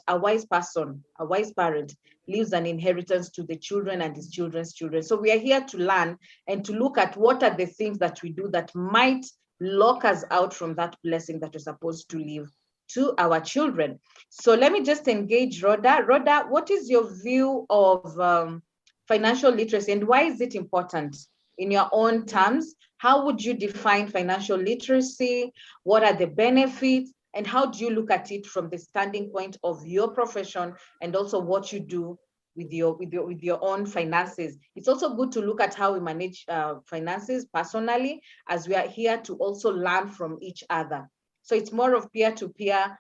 a wise person, a wise parent, leaves an inheritance to the children and his children's children. So we are here to learn and to look at what are the things that we do that might lock us out from that blessing that we're supposed to leave to our children. So let me just engage Rhoda. Rhoda, what is your view of financial literacy and why is it important in your own terms? How would you define financial literacy? What are the benefits? And how do you look at it from the standing point of your profession and also what you do with your own finances? It's also good to look at how we manage finances personally, as we are here to also learn from each other. So it's more of peer-to-peer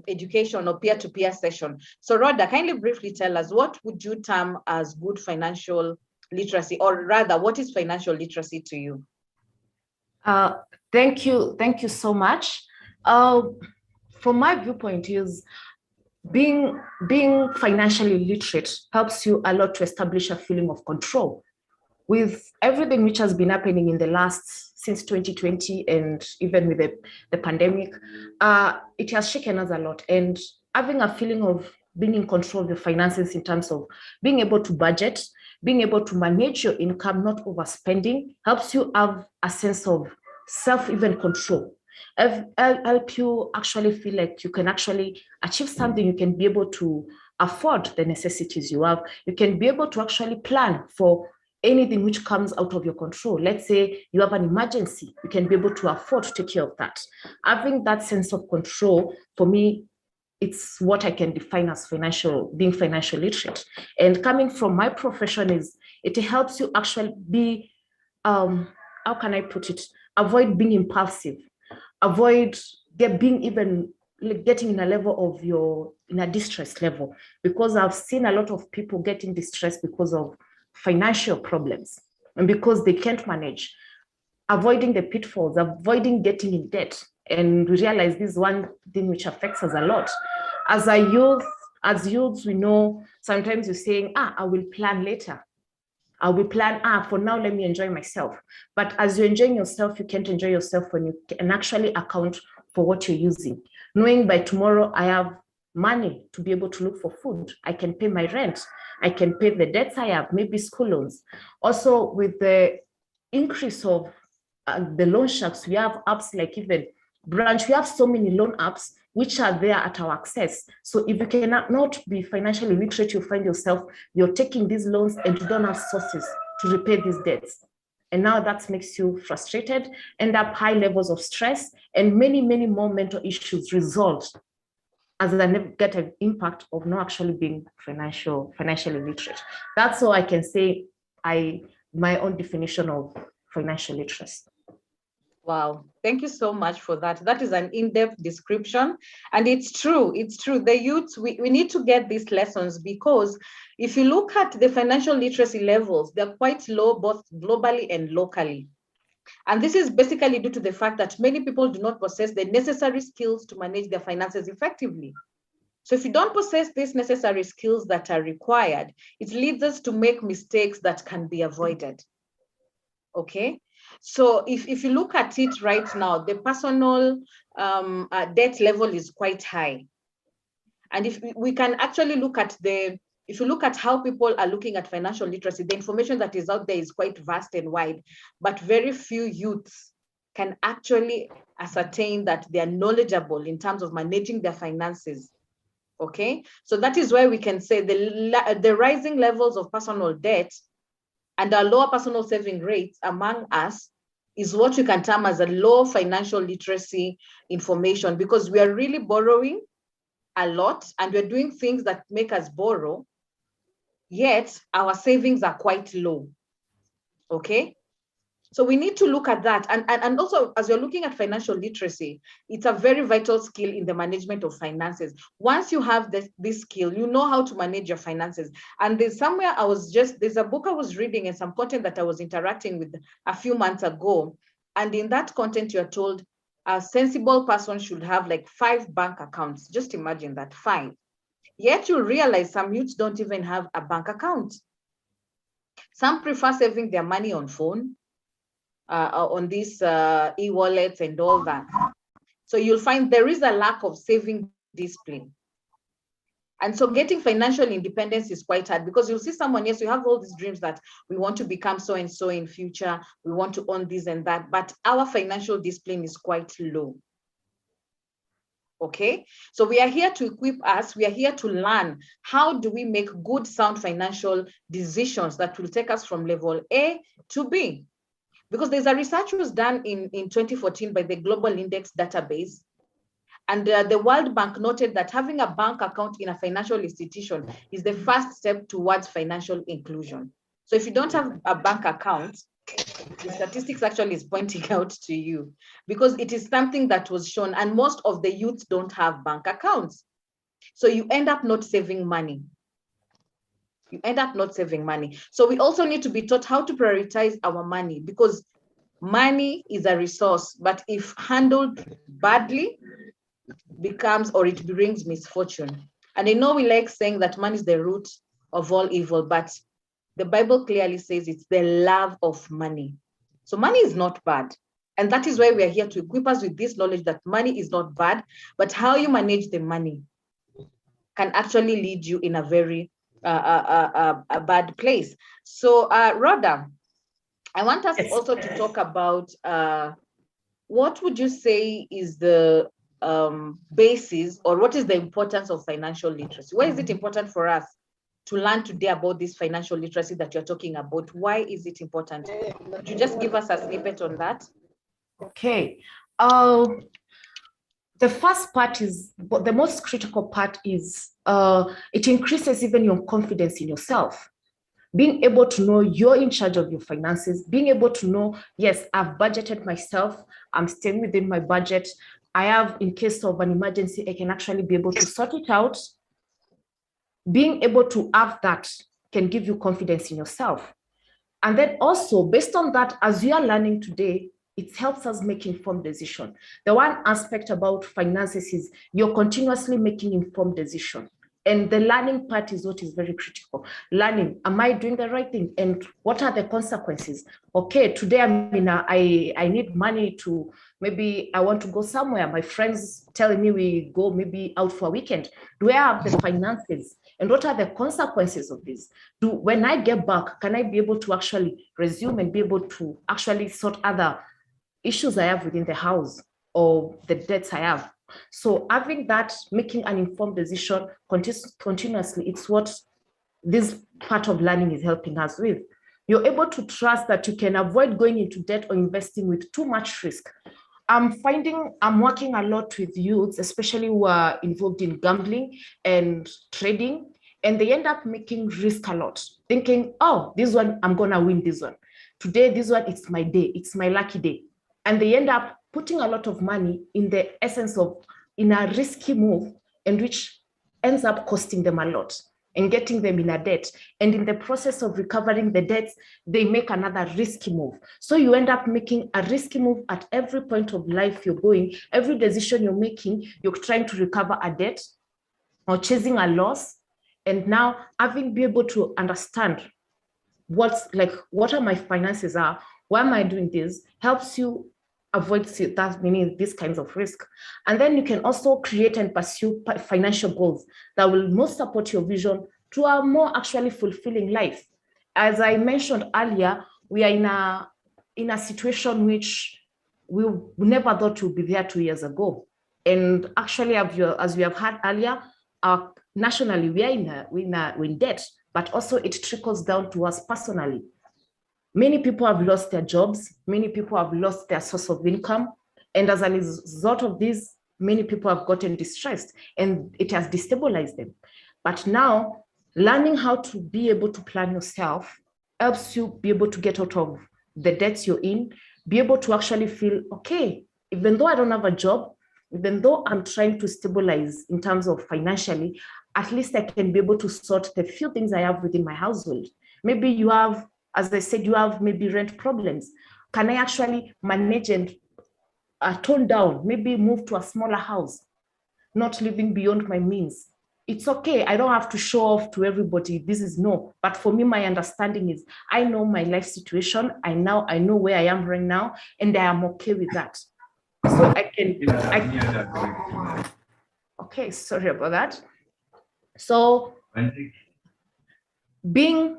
education or peer-to-peer session. So Rhoda, kindly briefly tell us, what would you term as good financial literacy, or rather, what is financial literacy to you? Thank you so much. From my viewpoint is being financially literate helps you a lot to establish a feeling of control. With everything which has been happening in the since 2020 and even with the pandemic, it has shaken us a lot. And having a feeling of being in control of your finances in terms of being able to budget, being able to manage your income, not overspending, helps you have a sense of self-even control. Help you actually feel like you can actually achieve something. You can be able to afford the necessities you have. You can be able to actually plan for anything which comes out of your control. Let's say you have an emergency, you can be able to afford to take care of that. Having that sense of control, for me, it's what I can define as being financial literate. And coming from my profession it helps you actually be, how can I put it? Avoid being impulsive, avoid getting in a level of in a distress level, because I've seen a lot of people getting distressed because of financial problems and because they can't manage, avoiding the pitfalls, avoiding getting in debt. And we realize this is one thing which affects us a lot. As youths, we know sometimes you're saying, I will plan later. I will plan, for now, let me enjoy myself. But as you're enjoying yourself, you can't enjoy yourself when you can actually account for what you're using. Knowing by tomorrow I have money to be able to look for food. I can pay my rent. I can pay the debts I have, maybe school loans. Also, with the increase of the loan sharks, we have apps like even Branch. We have so many loan apps which are there at our access. So if you cannot not be financially literate, you find yourself, you're taking these loans and you don't have sources to repay these debts. And now that makes you frustrated, end up high levels of stress, and many, many more mental issues result as a negative impact of not actually being financially literate. That's all I can say, my own definition of financial literacy. Wow, thank you so much for that. That is an in-depth description. And it's true. The youth, we need to get these lessons, because if you look at the financial literacy levels, they're quite low, both globally and locally. And this is basically due to the fact that many people do not possess the necessary skills to manage their finances effectively. So if you don't possess these necessary skills that are required, it leads us to make mistakes that can be avoided. Okay? So if you look at it right now, the personal debt level is quite high. And if we can actually look at if you look at how people are looking at financial literacy, the information that is out there is quite vast and wide, but very few youths can actually ascertain that they are knowledgeable in terms of managing their finances. Okay, so that is why we can say the rising levels of personal debt and our lower personal saving rates among us is what you can term as a low financial literacy information, because we are really borrowing a lot and we're doing things that make us borrow, yet our savings are quite low. Okay, so we need to look at that. And also, as you're looking at financial literacy, it's a very vital skill in the management of finances. Once you have this skill, you know how to manage your finances. And there's a book I was reading and some content that I was interacting with a few months ago. And in that content, you're told a sensible person should have like 5 bank accounts. Just imagine that, 5. Yet you realize some youths don't even have a bank account. Some prefer saving their money on phone, on these e-wallets and all that. So you'll find there is a lack of saving discipline. And so getting financial independence is quite hard, because you'll see someone, yes, you have all these dreams that we want to become so and so in future, we want to own this and that, but our financial discipline is quite low. Okay, so we are here to equip us, we are here to learn how do we make good, sound financial decisions that will take us from level A to B. Because there's a research was done in 2014 by the Global Index database. And the World Bank noted that having a bank account in a financial institution is the first step towards financial inclusion. So if you don't have a bank account, the statistics actually is pointing out to you, because it is something that was shown, and most of the youths don't have bank accounts. So you end up not saving money. You end up not saving money. So we also need to be taught how to prioritize our money, because money is a resource, but if handled badly, becomes, or it brings misfortune. And I know we like saying that money is the root of all evil, but the Bible clearly says it's the love of money. So money is not bad. And that is why we are here to equip us with this knowledge that money is not bad, but how you manage the money can actually lead you in a very a bad place. So Rhoda, I want us also to talk about what would you say is the basis, or what is the importance of financial literacy? Why is it important for us to learn today about this financial literacy that you're talking about? Why is it important? Could you just give us a snippet on that? Okay. The first part is, but the most critical part is, it increases even your confidence in yourself. Being able to know you're in charge of your finances, being able to know, yes, I've budgeted myself, I'm staying within my budget. I have, in case of an emergency, I can actually be able to sort it out. Being able to have that can give you confidence in yourself. And then also, based on that, as you are learning today, it helps us make informed decisions. The one aspect about finances is you're continuously making informed decisions. And the learning part is what is very critical. Learning, am I doing the right thing? And what are the consequences? Okay, today I need money to, maybe I want to go somewhere. My friends telling me we go maybe out for a weekend. Do I have the finances? And what are the consequences of this? When I get back, can I be able to actually resume and be able to actually sort other issues I have within the house or the debts I have? So having that, making an informed decision continuously, it's what this part of learning is helping us with. You're able to trust that you can avoid going into debt or investing with too much risk. I'm working a lot with youths, especially who are involved in gambling and trading, and they end up making risk a lot, thinking, oh, this one, I'm gonna win this one. Today, this one, it's my day, it's my lucky day. And they end up putting a lot of money in the essence of, in a risky move, and which ends up costing them a lot and getting them in a debt. And in the process of recovering the debts, they make another risky move. So you end up making a risky move at every point of life you're going. Every decision you're making, you're trying to recover a debt or chasing a loss. And now having be able to understand what are my finances are, why am I doing this, helps you avoid that, meaning these kinds of risk. And then you can also create and pursue financial goals that will most support your vision to a more actually fulfilling life. As I mentioned earlier, we are in a situation which we never thought we'd be there 2 years ago. And actually, as we have heard earlier, nationally, we're in debt, but also it trickles down to us personally. Many people have lost their jobs. Many people have lost their source of income. And as a result of this, many people have gotten distressed and it has destabilized them. But now, learning how to be able to plan yourself helps you be able to get out of the debts you're in, be able to actually feel, okay, even though I don't have a job, even though I'm trying to stabilize in terms of financially, at least I can be able to sort the few things I have within my household. Maybe you have, as I said, you have maybe rent problems. Can I actually manage and tone down, maybe move to a smaller house, not living beyond my means? It's okay. I don't have to show off to everybody. This is no. But for me, my understanding is I know my life situation. I know where I am right now, and I am okay with that. So okay, sorry about that. So being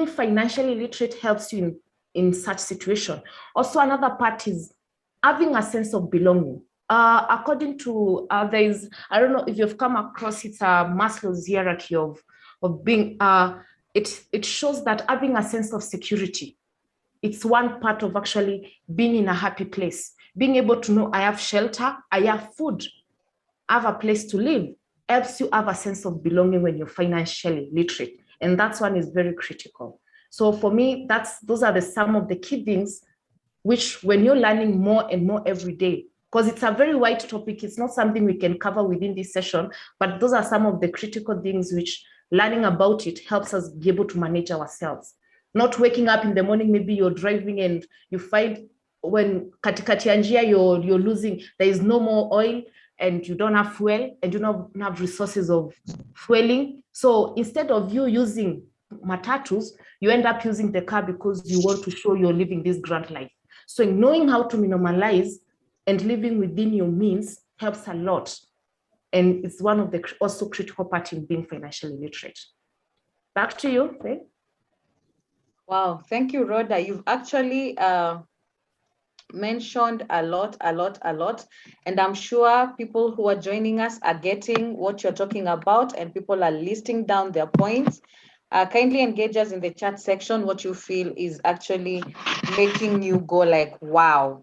financially literate helps you in such situation. Also, another part is having a sense of belonging. According to there is, I don't know if you've come across, it's a Maslow's hierarchy of being. It shows that having a sense of security, it's one part of actually being in a happy place. Being able to know I have shelter, I have food, I have a place to live, helps you have a sense of belonging when you're financially literate. And that one is very critical. So for me, those are some of the key things which when you're learning more and more every day, because it's a very wide topic, it's not something we can cover within this session, but those are some of the critical things which learning about it helps us be able to manage ourselves. Not waking up in the morning, maybe you're driving and you find when katikati ya njia you're losing, there is no more oil and you don't have fuel and you don't have resources of fueling. So instead of you using matatus, you end up using the car because you want to show you're living this grand life. So knowing how to minimalize and living within your means helps a lot. And it's one of the also critical part in being financially literate. Back to you, Faye. Wow, thank you, Rhoda. You've actually mentioned a lot. And I'm sure people who are joining us are getting what you're talking about and people are listing down their points. Kindly engage us in the chat section what you feel is actually making you go like, wow.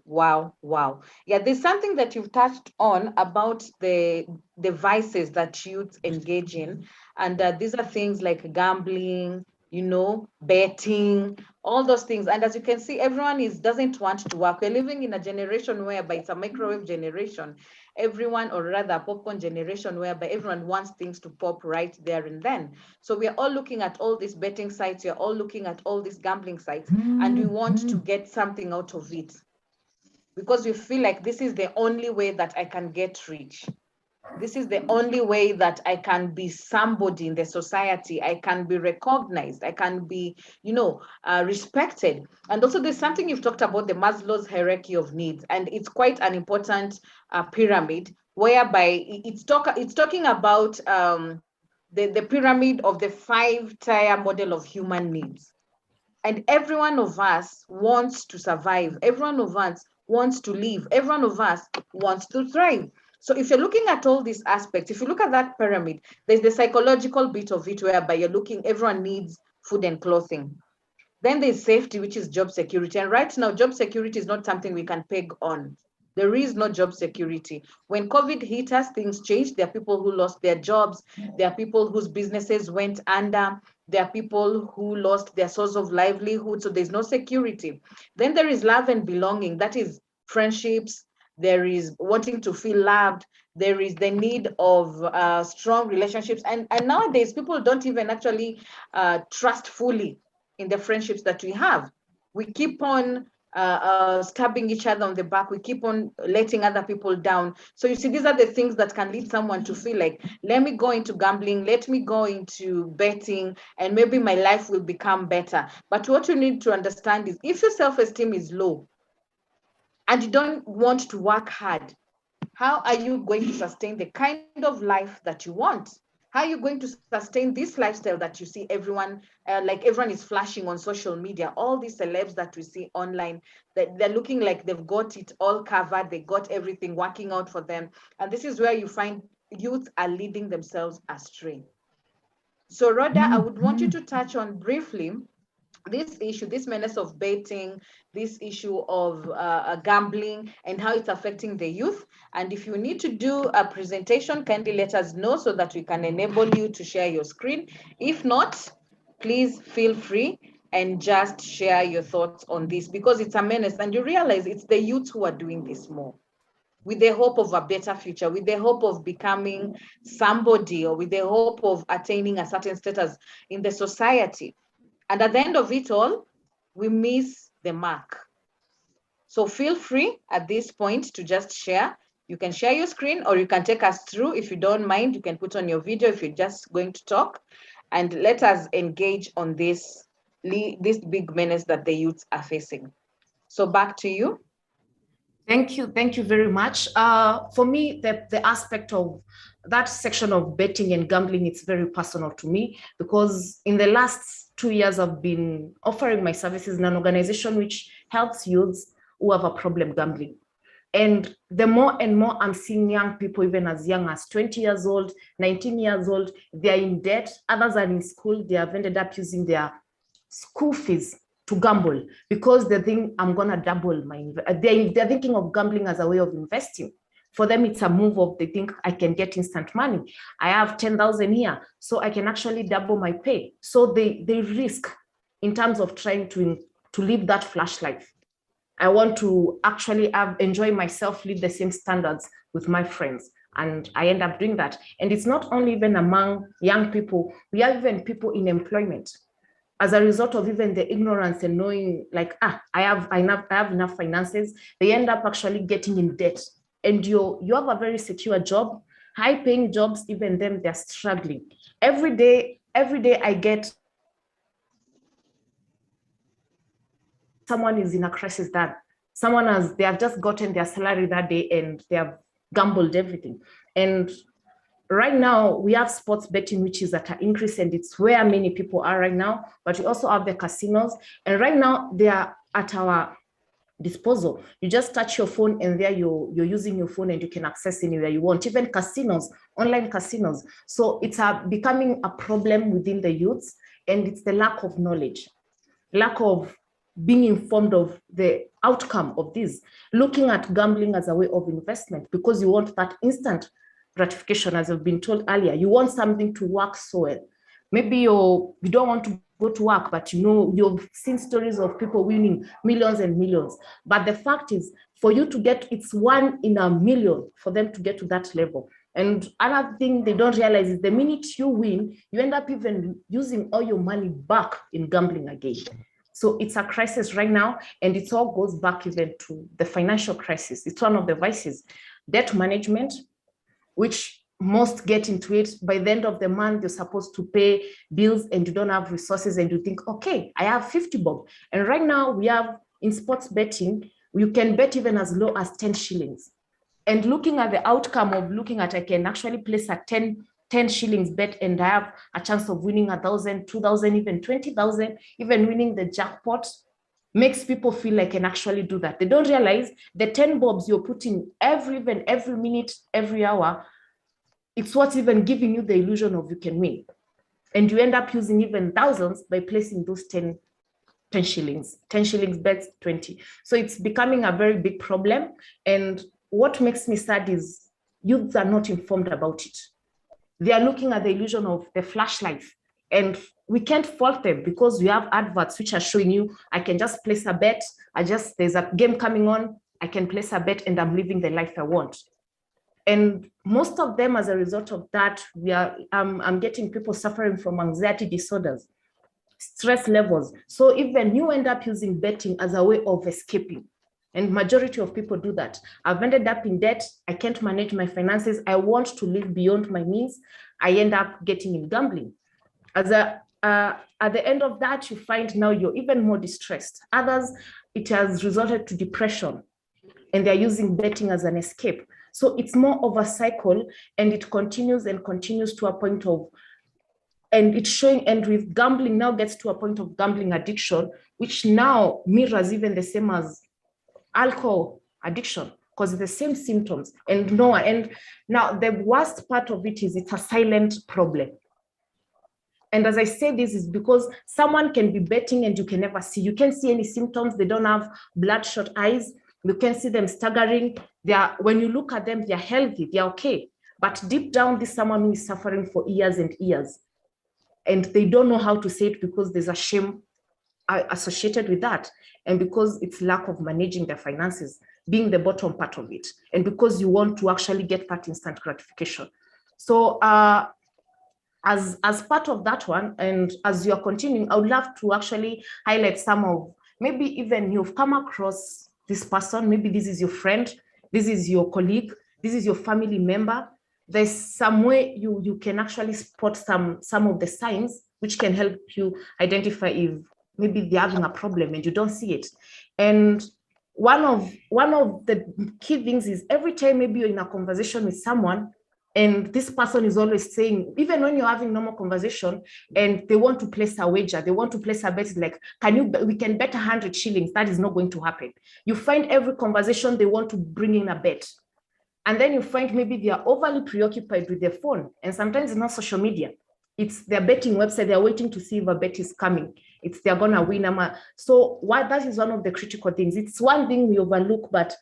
Yeah, there's something that you've touched on about the vices that youth engage in. And these are things like gambling, betting, all those things. And as you can see, everyone doesn't want to work. We're living in a generation whereby it's a microwave generation. Everyone, or rather a popcorn generation, whereby everyone wants things to pop right there and then. So we're all looking at all these betting sites, we're all looking at all these gambling sites, and we want to get something out of it because we feel like this is the only way that I can get rich. This is the only way that I can be somebody in the society. I can be recognized. I can be, respected. And also there's something you've talked about, the Maslow's hierarchy of needs. And it's quite an important pyramid whereby it's talking about the pyramid of the 5-tier model of human needs. And every one of us wants to survive. Every one of us wants to live. Every one of us wants to thrive. So if you're looking at all these aspects, if you look at that pyramid, there's the psychological bit of it whereby you're looking, everyone needs food and clothing. Then there's safety, which is job security. And right now, job security is not something we can peg on. There is no job security. When COVID hit us, things changed. There are people who lost their jobs. There are people whose businesses went under. There are people who lost their source of livelihood. So there's no security. Then there is love and belonging. That is friendships. There is wanting to feel loved. There is the need of strong relationships. And nowadays, people don't even actually trust fully in the friendships that we have. We keep on stabbing each other on the back. We keep on letting other people down. So you see, these are the things that can lead someone to feel like, let me go into gambling, let me go into betting, and maybe my life will become better. But what you need to understand is if your self-esteem is low and you don't want to work hard, how are you going to sustain the kind of life that you want? How are you going to sustain this lifestyle that you see everyone, like everyone is flashing on social media, all these celebs that we see online, that they're looking like they've got it all covered, they got everything working out for them. And this is where you find youth are leading themselves astray. So Rhoda, I would want you to touch on briefly this issue, this menace of betting, this issue of gambling and how it's affecting the youth. And if you need to do a presentation, kindly let us know so that we can enable you to share your screen. If not, please feel free and just share your thoughts on this because it's a menace and you realize it's the youth who are doing this more with the hope of a better future, with the hope of becoming somebody or with the hope of attaining a certain status in the society. And at the end of it all, we miss the mark. So feel free at this point to just share. You can share your screen or you can take us through. If you don't mind, you can put on your video if you're just going to talk. And let us engage on this big menace that the youths are facing. So back to you. Thank you very much. For me, the aspect of that section of betting and gambling, it's very personal to me, because in the last 2 years, I've been offering my services in an organization which helps youths who have a problem gambling. And the more and more I'm seeing young people, even as young as 20 years old, 19 years old, they're in debt. Others are in school. They have ended up using their school fees to gamble because they think I'm going to double my, they're thinking of gambling as a way of investing. For them, it's a move of, they think I can get instant money. I have 10,000 here, so I can actually double my pay. So they risk in terms of trying to live that flash life. I want to actually enjoy myself, live the same standards with my friends. And I end up doing that. And it's not only even among young people, we have even people in employment. As a result of even the ignorance and knowing like, I have enough finances, they end up actually getting in debt. And you have a very secure job, high paying jobs, even them, they're struggling. Every day I get someone is in a crisis, that they have just gotten their salary that day and they have gambled everything. And right now we have sports betting, which is at an increase, and it's where many people are right now, but we also have the casinos. And right now they are at our disposal. You just touch your phone and there you're using your phone and you can access anywhere you want, even casinos, online casinos. So it's becoming a problem within the youths, and it's the lack of knowledge, lack of being informed of the outcome of this, looking at gambling as a way of investment, because you want that instant gratification, as I've been told earlier. You want something to work so well. Maybe you don't want to go to work, but you've seen stories of people winning millions and millions. But the fact is, for you to get, it's 1 in a million for them to get to that level. And another thing they don't realize is the minute you win, you end up even using all your money back in gambling again. So it's a crisis right now, and it all goes back even to the financial crisis. It's one of the vices. Debt management, which most get into it. By the end of the month, you're supposed to pay bills and you don't have resources, and you think, okay, I have 50 bob. And right now we have in sports betting, you can bet even as low as 10 shillings. And looking at the outcome of looking at, I can actually place a 10 shillings bet and I have a chance of winning 1,000, 2,000, even 20,000, even winning the jackpot, makes people feel like I can actually do that. They don't realize the 10 bobs you're putting every minute, every hour, it's what's even giving you the illusion of you can win. And you end up using even thousands by placing those 10 shillings, 10 shillings bets, 20. So it's becoming a very big problem. And what makes me sad is youths are not informed about it. They are looking at the illusion of the flash life, and we can't fault them, because we have adverts which are showing you, I can just place a bet, there's a game coming on, I can place a bet and I'm living the life I want. And most of them, as a result of that, I'm getting people suffering from anxiety disorders, stress levels. So even you end up using betting as a way of escaping. And majority of people do that. I've ended up in debt. I can't manage my finances. I want to live beyond my means. I end up getting in gambling. At the end of that, you find now you're even more distressed. Others, it has resulted to depression, and they're using betting as an escape. So it's more of a cycle, and it continues and continues to a point of, and it's showing, and with gambling now gets to a point of gambling addiction, which now mirrors even the same as alcohol addiction, because the same symptoms. And now the worst part of it is it's a silent problem. And as I say, this is because someone can be betting and you can never see. You can't see any symptoms. They don't have bloodshot eyes. You can see them staggering. When you look at them, they're healthy, they're okay. But deep down, this is someone who is suffering for years and years. And they don't know how to say it, because there's a shame associated with that. And because it's lack of managing their finances, being the bottom part of it. And because you want to actually get that instant gratification. So as part of that one, and as you're continuing, I would love to actually highlight some of, maybe even you've come across this person, maybe this is your friend, this is your colleague, this is your family member. There's some way you can actually spot some of the signs which can help you identify if maybe they're having a problem and you don't see it. And one of the key things is every time maybe you're in a conversation with someone and this person is always saying, even when you're having normal conversation and they want to place a wager, they want to place a bet, like, we can bet 100 shillings. That is not going to happen. You find every conversation they want to bring in a bet. And then you find maybe they are overly preoccupied with their phone. And sometimes it's not social media. It's their betting website. They're waiting to see if a bet is coming. It's they're going to win. So that is one of the critical things. It's one thing we overlook, but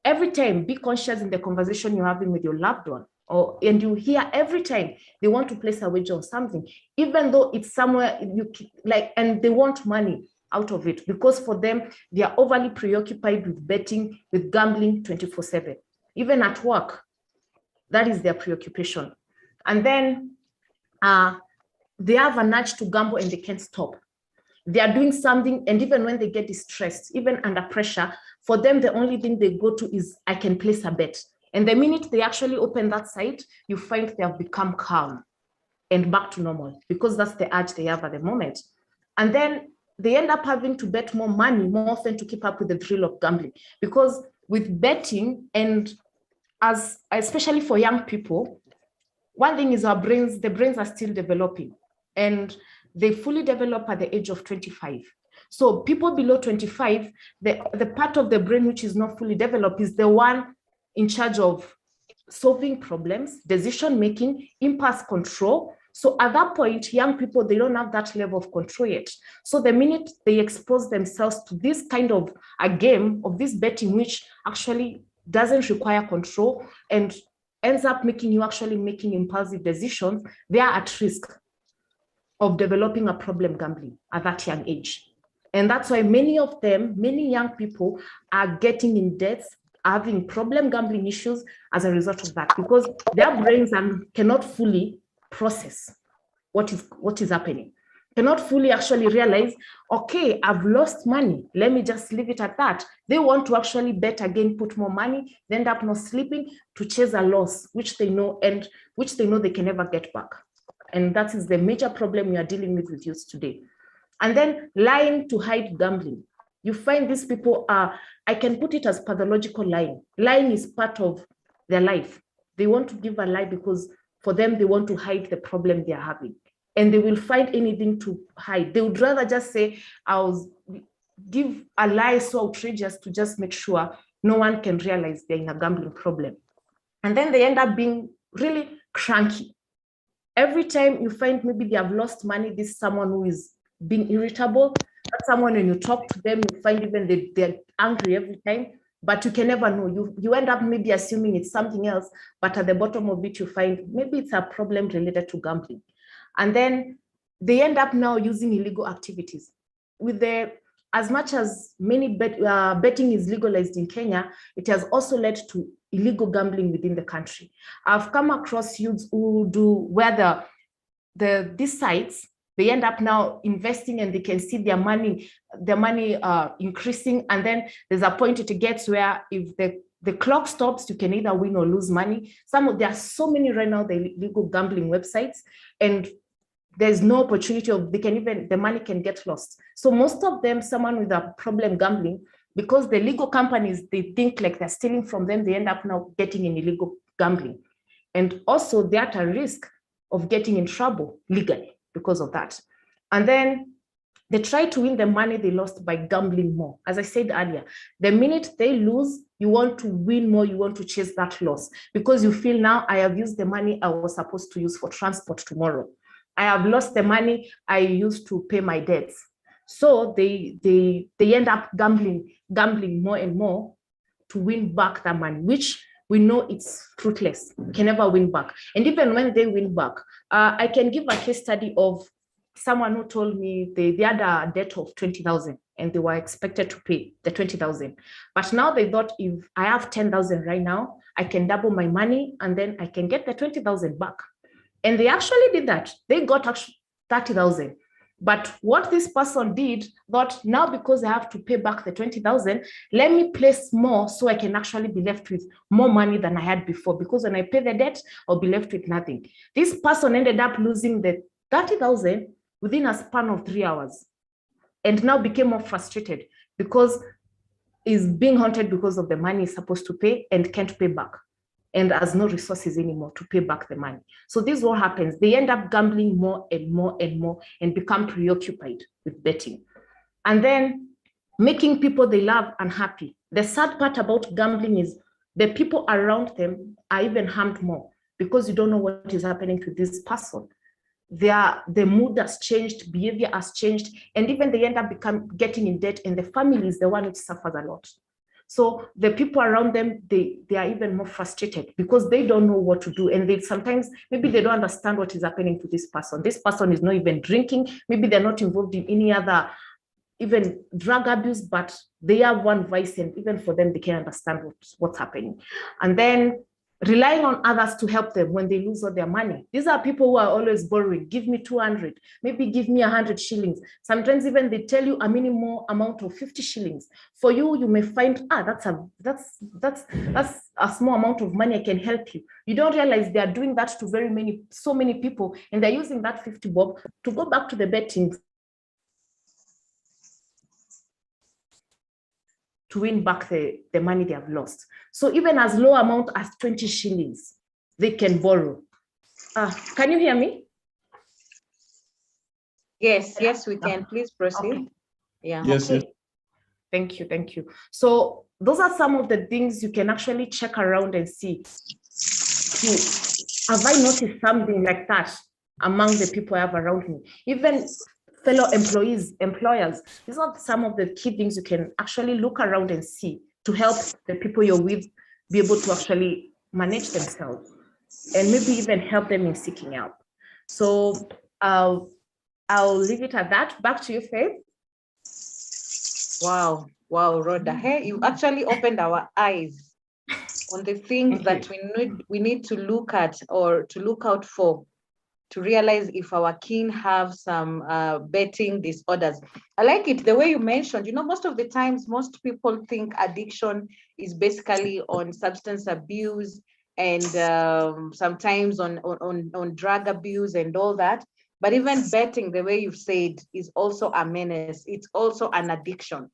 every time be conscious in the conversation you're having with your loved one. And you hear every time they want to place a wager on something, even though it's somewhere and they want money out of it, because for them, they are overly preoccupied with betting, with gambling 24/7. Even at work, that is their preoccupation. And then they have an urge to gamble and they can't stop. They are doing something, and even when they get distressed, even under pressure, for them, the only thing they go to is, I can place a bet. And the minute they actually open that site, you find they have become calm and back to normal, because that's the urge they have at the moment. And then they end up having to bet more money more often to keep up with the thrill of gambling, because with betting, and especially for young people, one thing is the brains are still developing, and they fully develop at the age of 25. So people below 25, the part of the brain which is not fully developed is the one in charge of solving problems, decision-making, impulse control. So at that point, young people, they don't have that level of control yet. So the minute they expose themselves to this kind of a game of this betting, which actually doesn't require control and ends up making you actually making impulsive decisions, they are at risk of developing a problem gambling at that young age. And that's why many young people are getting in debt, having problem gambling issues as a result of that, because their brains cannot fully process what is happening, cannot fully actually realize, okay, I've lost money, let me just leave it at that. They want to actually bet again, put more money, they end up not sleeping to chase a loss, which they know they can never get back. And that is the major problem we are dealing with youth today. And then lying to hide gambling. You find these people I can put it as pathological lying. Lying is part of their life. They want to give a lie because for them, they want to hide the problem they are having. And they will find anything to hide. They would rather just say, I'll give a lie so outrageous to just make sure no one can realize they're in a gambling problem. And then they end up being really cranky. Every time you find maybe they have lost money, this is someone who is being irritable. That's someone, when you talk to them, you find even they're angry every time, but you can never know. You end up maybe assuming it's something else, but at the bottom of it, you find maybe it's a problem related to gambling. And then they end up now using illegal activities. As much as many betting is legalized in Kenya, it has also led to illegal gambling within the country. I've come across youths who where these sites, they end up now investing and they can see their money increasing. And then there's a point it gets where if the clock stops, you can either win or lose money. There are so many right now, the illegal gambling websites, and there's no opportunity of the money can get lost. So most of them, someone with a problem gambling, because the legal companies, they think like they're stealing from them, they end up now getting in illegal gambling. And also they're at a risk of getting in trouble legally because of that. And then they try to win the money they lost by gambling more. As I said earlier, the minute they lose, you want to win more, you want to chase that loss, because you feel now I have used the money I was supposed to use for transport tomorrow. I have lost the money I used to pay my debts. So they end up gambling more and more to win back that money, which we know it's fruitless. You can never win back. And even when they win back, I can give a case study of someone who told me they had a debt of 20,000 and they were expected to pay the 20,000. But now they thought, if I have 10,000 right now, I can double my money and then I can get the 20,000 back. And they actually did that. They got 30,000. But what this person did, thought, now because I have to pay back the 20,000, let me place more so I can actually be left with more money than I had before. Because when I pay the debt, I'll be left with nothing. This person ended up losing the 30,000 within a span of 3 hours, and now became more frustrated because is being haunted because of the money is supposed to pay and can't pay back, and has no resources anymore to pay back the money. So this is what happens. They end up gambling more and more and more and become preoccupied with betting. And then making people they love unhappy. The sad part about gambling is the people around them are even harmed more because you don't know what is happening to this person. The mood has changed, behavior has changed, and even they end up getting in debt, and the family is the one which suffers a lot. So the people around them, they are even more frustrated because they don't know what to do. And they sometimes, maybe they don't understand what is happening to this person. This person is not even drinking. Maybe they're not involved in any other, even drug abuse, but they have one vice, and even for them, they can understand what's happening. And then relying on others to help them when they lose all their money. These are people who are always borrowing. Give me 200, maybe give me 100 shillings. Sometimes even they tell you a minimum amount of 50 shillings. For you, you may find, that's a small amount of money, I can help you. You don't realize they are doing that to so many people, and they're using that 50 bob to go back to the betting to win back the money they have lost. So even as low amount as 20 shillings, they can borrow. Can you hear me? Yes, we can. Please proceed. Okay. Yeah. Yes, Okay. Thank you. So those are some of the things you can actually check around and see. Have I noticed something like that among the people I have around me? Even fellow employers, these are some of the key things you can actually look around and see to help the people you're with be able to actually manage themselves and maybe even help them in seeking help. So I'll leave it at that. Back to you, Faith. Wow, Rhoda. Hey, you actually opened our eyes on the things that we need to look at or to look out for, to realize if our kin have some betting disorders. I like it, the way you mentioned, most of the times, most people think addiction is basically on substance abuse and sometimes on drug abuse and all that. But even betting, the way you've said, is also a menace. It's also an addiction.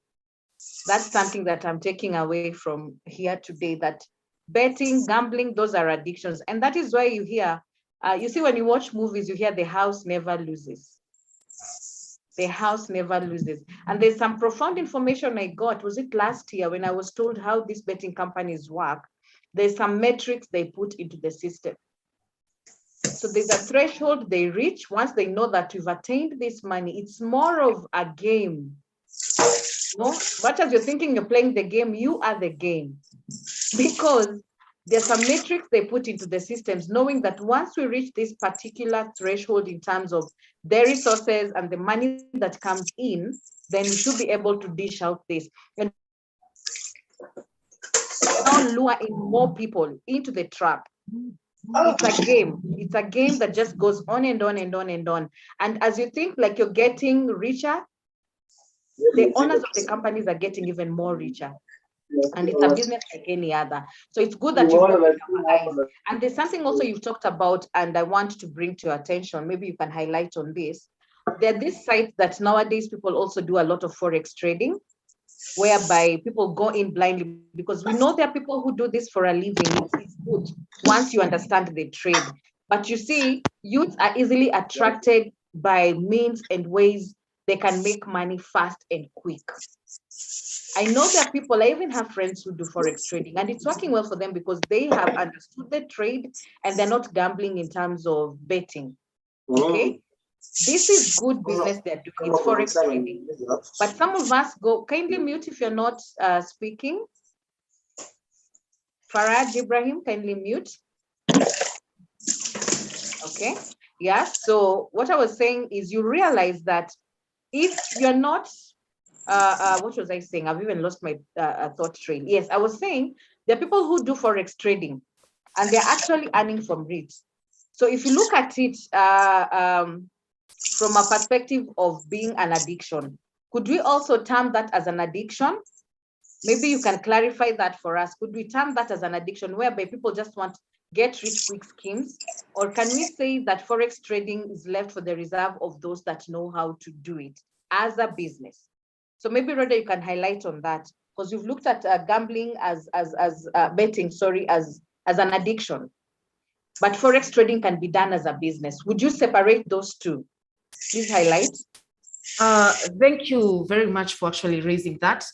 That's something that I'm taking away from here today, that betting, gambling, those are addictions. And that is why you hear, you see, when you watch movies, you hear the house never loses. The house never loses. And there's some profound information I got, was it last year, when I was told how these betting companies work? There's some metrics they put into the system. So there's a threshold they reach. Once they know that you've attained this money, it's more of a game. No, much as you're thinking you're playing the game, you are the game. Because there's some metrics they put into the systems, knowing that once we reach this particular threshold in terms of the resources and the money that comes in, then we should be able to dish out this. And now lure in more people into the trap. It's a game. It's a game that just goes on and on and on and on. And as you think like you're getting richer, the owners of the companies are getting even more richer. And it's a business like any other. So it's good that you've opened our eyes. And there's something also you've talked about, and I want to bring to your attention. Maybe you can highlight on this. There are these sites that nowadays people also do a lot of Forex trading, whereby people go in blindly, because we know there are people who do this for a living. It's good once you understand the trade. But you see, youths are easily attracted by means and ways they can make money fast and quick. I know there are people, I even have friends who do Forex trading, and it's working well for them because they have understood the trade and they're not gambling in terms of betting. Okay? This is good business they're doing. It's Forex trading. But some of us go, kindly mute if you're not speaking. Faraj Ibrahim, kindly mute. Okay. Yeah. So what I was saying is you realize that if you're not, what was I saying? I've even lost my thought train. Yes, I was saying there are people who do Forex trading and they're actually earning from it. So if you look at it from a perspective of being an addiction, could we also term that as an addiction? Maybe you can clarify that for us. Could we term that as an addiction whereby people just want get rich quick schemes? Or can we say that Forex trading is left for the reserve of those that know how to do it as a business? So maybe Rhoda, you can highlight on that. because you've looked at gambling as betting, sorry, as an addiction. But Forex trading can be done as a business. Would you separate those two? Please highlight. Thank you very much for actually raising that.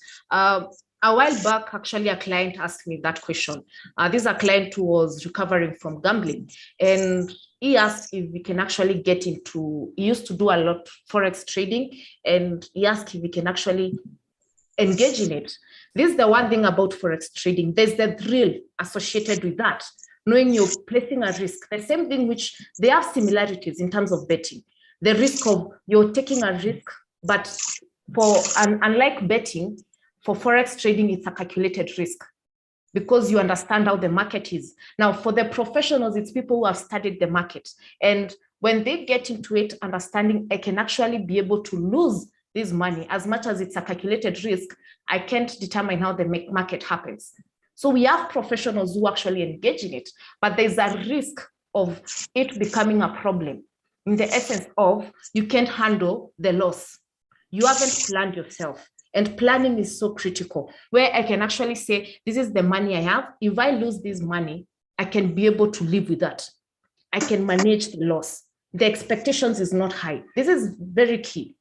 A while back, actually, a client asked me that question. This is a client who was recovering from gambling, and he asked if we can actually get into, he used to do a lot of Forex trading, and he asked if we can actually engage in it. This is the one thing about Forex trading. There's the thrill associated with that, knowing you're placing a risk, the same thing which they have similarities in terms of betting. The risk of you're taking a risk, but unlike betting, for Forex trading, it's a calculated risk because you understand how the market is. Now, for the professionals, it's people who have studied the market. And when they get into it, understanding I can actually be able to lose this money, as much as it's a calculated risk, I can't determine how the market happens. So we have professionals who actually engage in it, but there's a risk of it becoming a problem in the essence of you can't handle the loss. You haven't planned yourself. And planning is so critical, where I can actually say, this is the money I have. If I lose this money, I can be able to live with that. I can manage the loss. The expectations is not high. This is very key.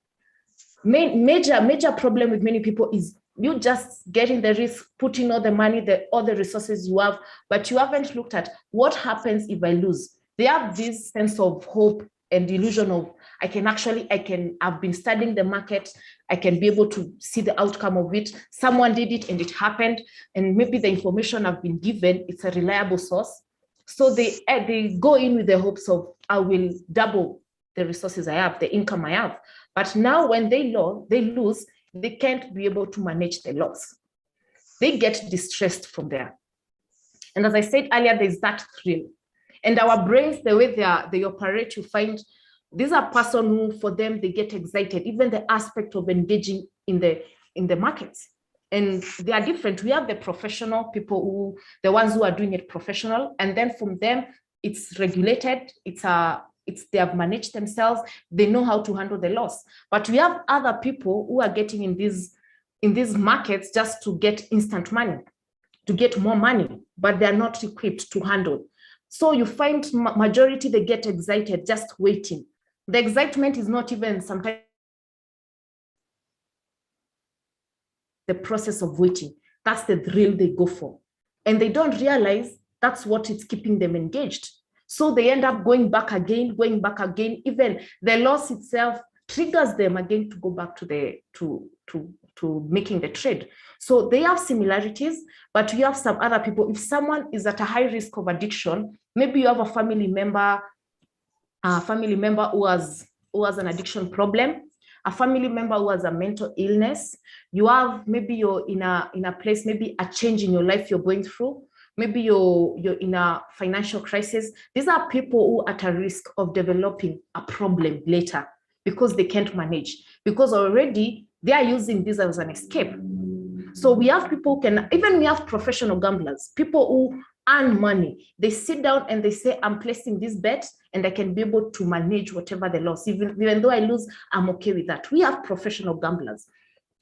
Major problem with many people is you just getting the risk, putting all the money, all the resources you have, but you haven't looked at what happens if I lose. They have this sense of hope and the illusion of I've been studying the market, I can be able to see the outcome of it. Someone did it and it happened, and maybe the information I've been given, it's a reliable source. So they go in with the hopes of, I will double the resources I have, the income I have. But now when they lose, they can't be able to manage the loss. They get distressed from there. And as I said earlier, there's that thrill. And our brains, the way they operate, you find these are person who, for them, they get excited, even the aspect of engaging in the markets. And they are different. We have the professional people the ones who are doing it professional. And then from them, it's regulated. They have managed themselves. They know how to handle the loss. But we have other people who are getting in these markets just to get instant money, to get more money, but they're not equipped to handle. So you find majority, they get excited just waiting. The excitement is not even sometimes the process of waiting. That's the thrill they go for. And they don't realize that's what is keeping them engaged. So they end up going back again. Even the loss itself triggers them again to go back to making the trade. So they have similarities, but you have some other people. If someone is at a high risk of addiction, maybe you have a family member who has an addiction problem, a family member who has a mental illness. You have, maybe you're in a place, maybe a change in your life you're going through. Maybe you're in a financial crisis. These are people who are at a risk of developing a problem later because they can't manage, because already they are using this as an escape. So we have people we have professional gamblers, people who earn money. They sit down and they say, I'm placing this bet and I can be able to manage whatever the loss. Even though I lose, I'm okay with that. We have professional gamblers.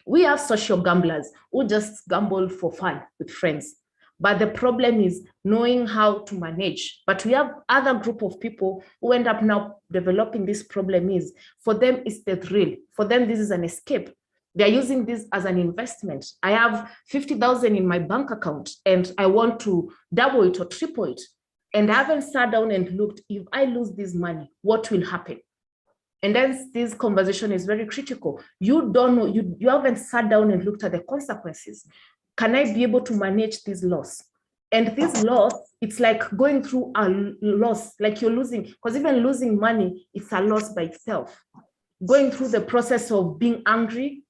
We have social gamblers who just gamble for fun with friends. But the problem is knowing how to manage. But we have other group of people who end up now developing this problem is, for them, it's the thrill. For them, this is an escape. They're using this as an investment. I have 50,000 in my bank account and I want to double it or triple it. And I haven't sat down and looked, if I lose this money, what will happen? And then this conversation is very critical. You don't know, you haven't sat down and looked at the consequences. Can I be able to manage this loss? And this loss, it's like going through a loss, like you're losing, because even losing money, it's a loss by itself. Going through the process of being angry,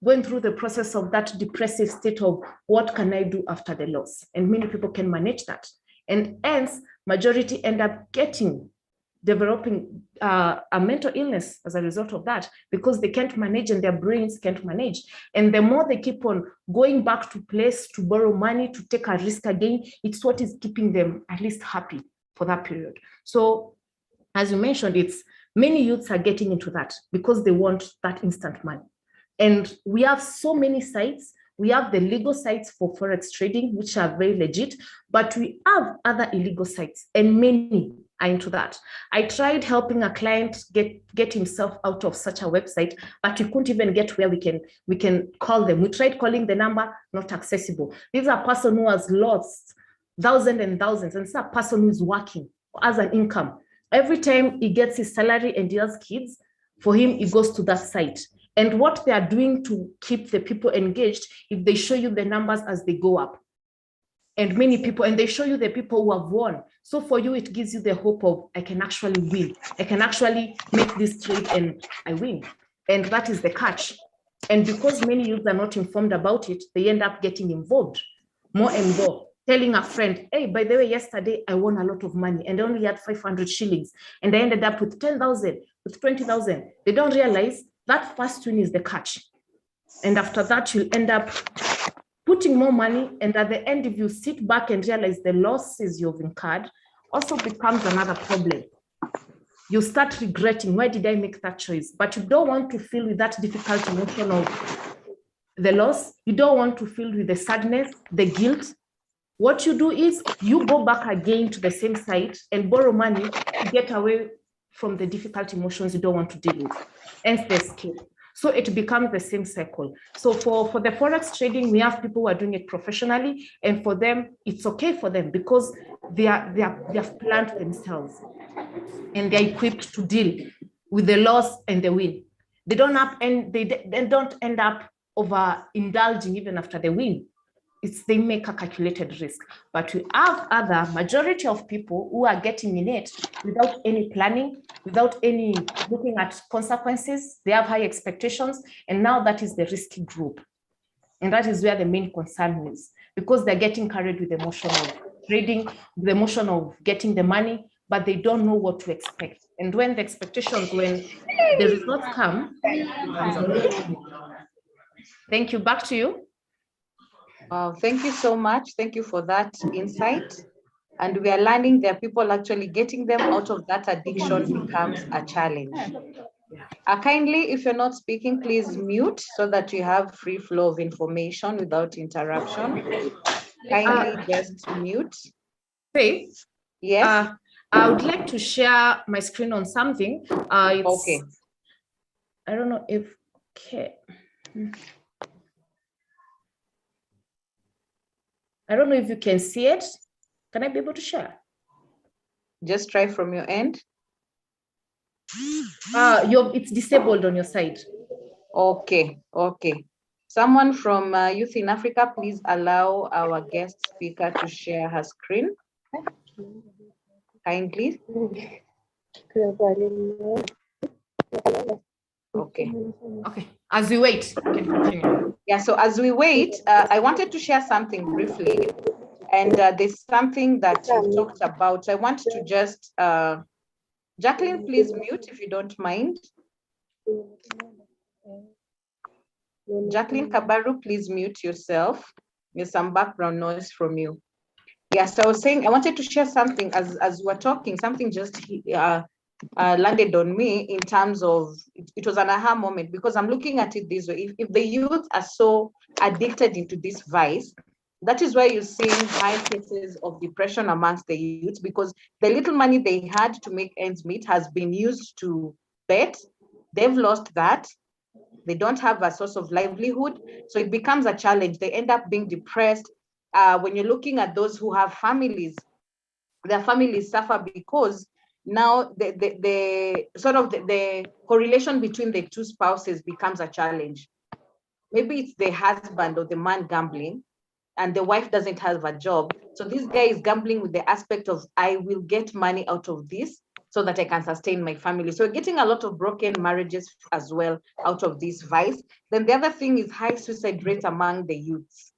going through the process of that depressive state of what can I do after the loss? And many people can manage that. And hence, majority end up developing a mental illness as a result of that, because they can't manage and their brains can't manage. And the more they keep on going back to place to borrow money, to take a risk again, it's what is keeping them at least happy for that period. So as you mentioned, it's many youths are getting into that because they want that instant money. And we have so many sites We have the legal sites for forex trading, which are very legit, but we have other illegal sites, and many are into that. I tried helping a client get himself out of such a website, but we couldn't even get where we can call them. We tried calling the number, not accessible. This is a person who has lost thousands and thousands, and it's a person who's working as an income. Every time he gets his salary and he has kids, for him, he goes to that site. And what they are doing to keep the people engaged, if they show you the numbers as they go up, and many people, and they show you the people who have won. So for you, it gives you the hope of, I can actually win. I can actually make this trade and I win. And that is the catch. And because many youths are not informed about it, they end up getting involved more and more, telling a friend, hey, by the way, yesterday I won a lot of money and I only had 500 shillings and I ended up with 10,000, with 20,000. They don't realize that first win is the catch. And after that, you'll end up putting more money. And at the end, if you sit back and realize the losses you've incurred, also becomes another problem. You start regretting, why did I make that choice? But you don't want to feel with that difficult emotion of the loss. You don't want to feel with the sadness, the guilt. What you do is you go back again to the same site and borrow money to get away from the difficult emotions you don't want to deal with, hence the escape. So it becomes the same cycle. So for the forex trading, we have people who are doing it professionally, and for them, it's okay for them because they have planned themselves and they're equipped to deal with the loss and the win. They don't end up over indulging even after the win. They make a calculated risk. But we have other majority of people who are getting in it without any planning, without any looking at consequences. They have high expectations, and now that is the risky group. And that is where the main concern is, because they're getting carried with the emotion of trading, the emotion of getting the money, but they don't know what to expect. And when the expectations, when the results come, thank you. Back to you. Thank you so much. Thank you for that insight. And we are learning that people actually getting them out of that addiction becomes a challenge. Kindly, if you're not speaking, please mute so that you have free flow of information without interruption. Kindly just mute. Faith? Yes. I would like to share my screen on something. Okay. I don't know if, okay. I don't know if you can see it. Can I be able to share? Just try from your end. It's disabled on your side. Okay, okay. Someone from Youth in Africa, please allow our guest speaker to share her screen. Kindly. Okay. Okay, as we wait, you can continue. Yeah, so as we wait, I wanted to share something briefly. And there's something that you talked about. I want to just, Jacqueline, please mute if you don't mind. Jacqueline Kabaru, please mute yourself. There's some background noise from you. Yes, so I was saying, I wanted to share something as we're talking, something just landed on me in terms of, it was an aha moment, because I'm looking at it this way. If the youth are so addicted into this vice, that is why you're seeing high cases of depression amongst the youth, because the little money they had to make ends meet has been used to bet. They've lost that. They don't have a source of livelihood. So it becomes a challenge. They end up being depressed. When you're looking at those who have families, their families suffer because now the correlation between the two spouses becomes a challenge. Maybe it's the husband or the man gambling, and the wife doesn't have a job. So this guy is gambling with the aspect of, I will get money out of this so that I can sustain my family. So we're getting a lot of broken marriages as well out of this vice. Then the other thing is high suicide rates among the youths.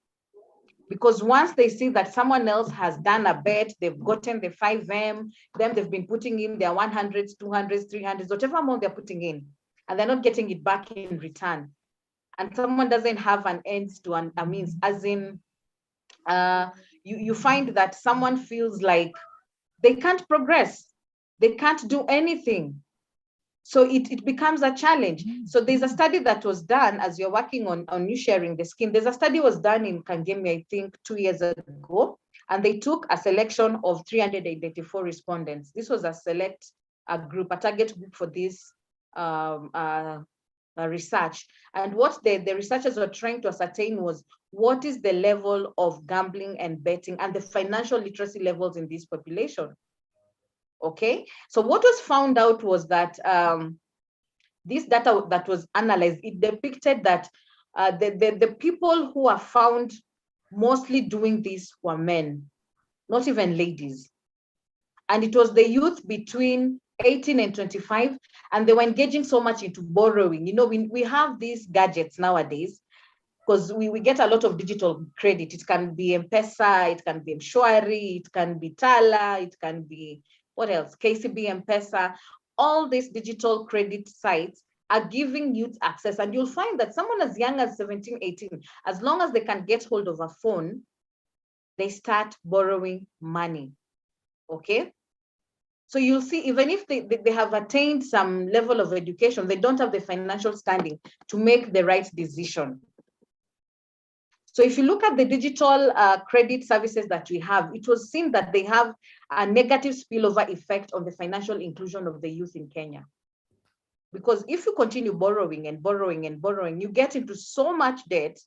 Because once they see that someone else has done a bet, they've gotten the 5M, then they've been putting in their 100s, 200s, 300s, whatever amount they're putting in, and they're not getting it back in return. And someone doesn't have an ends to a means, as in, you find that someone feels like they can't progress, they can't do anything. So it becomes a challenge. So there's a study that was done as you're working on you sharing the scheme. There's a study was done in Kangemi, I think 2 years ago, and they took a selection of 384 respondents. This was a select group, a target group for this research. And what the researchers were trying to ascertain was what is the level of gambling and betting and the financial literacy levels in this population. Okay, so what was found out was that this data that was analyzed, it depicted that the people who are found mostly doing this were men, not even ladies. And it was the youth between 18 and 25, and they were engaging so much into borrowing. You know, we have these gadgets nowadays, because we get a lot of digital credit. It can be M-Pesa, it can be Mshwari, it can be Tala, it can be, what else? KCB M-Pesa. All these digital credit sites are giving youth access. And you'll find that someone as young as 17, 18, as long as they can get hold of a phone, they start borrowing money, okay? So you'll see, even if they have attained some level of education, they don't have the financial standing to make the right decision. So if you look at the digital credit services that we have, it was seen that they have a negative spillover effect on the financial inclusion of the youth in Kenya. Because if you continue borrowing and borrowing and borrowing, you get into so much debt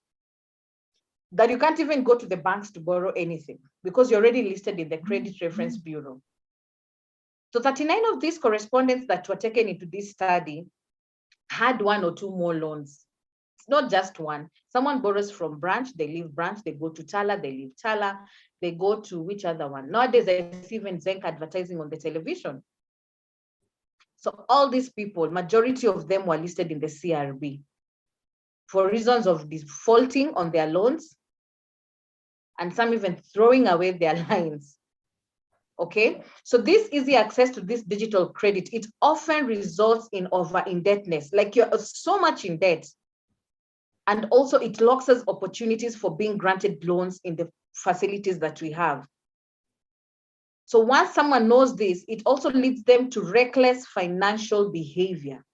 that you can't even go to the banks to borrow anything because you're already listed in the Credit Reference Bureau. So 39 of these correspondents that were taken into this study had 1 or 2 more loans. It's not just one. Someone borrows from branch, they leave branch, they go to Tala, they leave Tala, they go to which other one? Nowadays, I see even Zenka advertising on the television. So all these people, majority of them were listed in the CRB for reasons of defaulting on their loans and some even throwing away their lines. Okay, so this easy access to this digital credit, it often results in over-indebtedness, like you're so much in debt. And also it locks us opportunities for being granted loans in the facilities that we have. So once someone knows this, it also leads them to reckless financial behavior.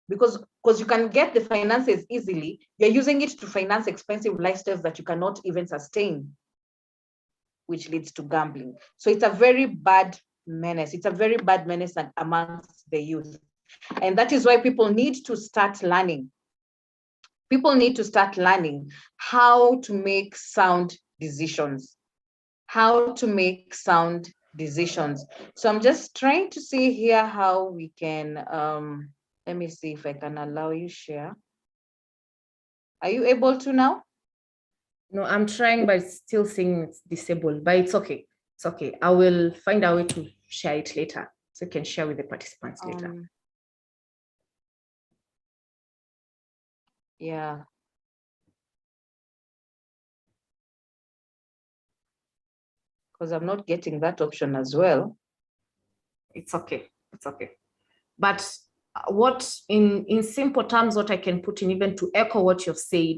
Because you can get the finances easily, you're using it to finance expensive lifestyles that you cannot even sustain, which leads to gambling. So it's a very bad menace. It's a very bad menace amongst the youth. And that is why people need to start learning. People need to start learning how to make sound decisions. How to make sound decisions. So I'm just trying to see here how we can, let me see if I can allow you share. Are you able to now? No, I'm trying, but it's still saying it's disabled, but it's okay. It's okay. I will find a way to share it later, so you can share with the participants later. Yeah. Because I'm not getting that option as well. It's okay. It's okay. But what, in simple terms, what I can put in, even to echo what you've said,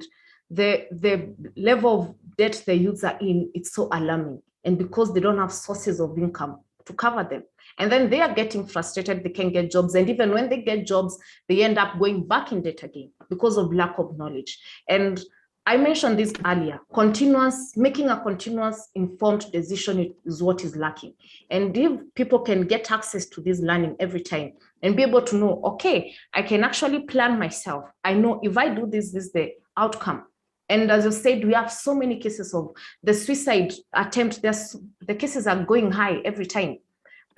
the level of debt the youths are in, it's so alarming. And because they don't have sources of income to cover them. And then they are getting frustrated, they can get jobs. And even when they get jobs, they end up going back in debt again because of lack of knowledge. And I mentioned this earlier, making a continuous informed decision is what is lacking. And if people can get access to this learning every time and be able to know, okay, I can actually plan myself. I know if I do this, this is the outcome. And as you said, we have so many cases of the suicide attempt. The cases are going high every time.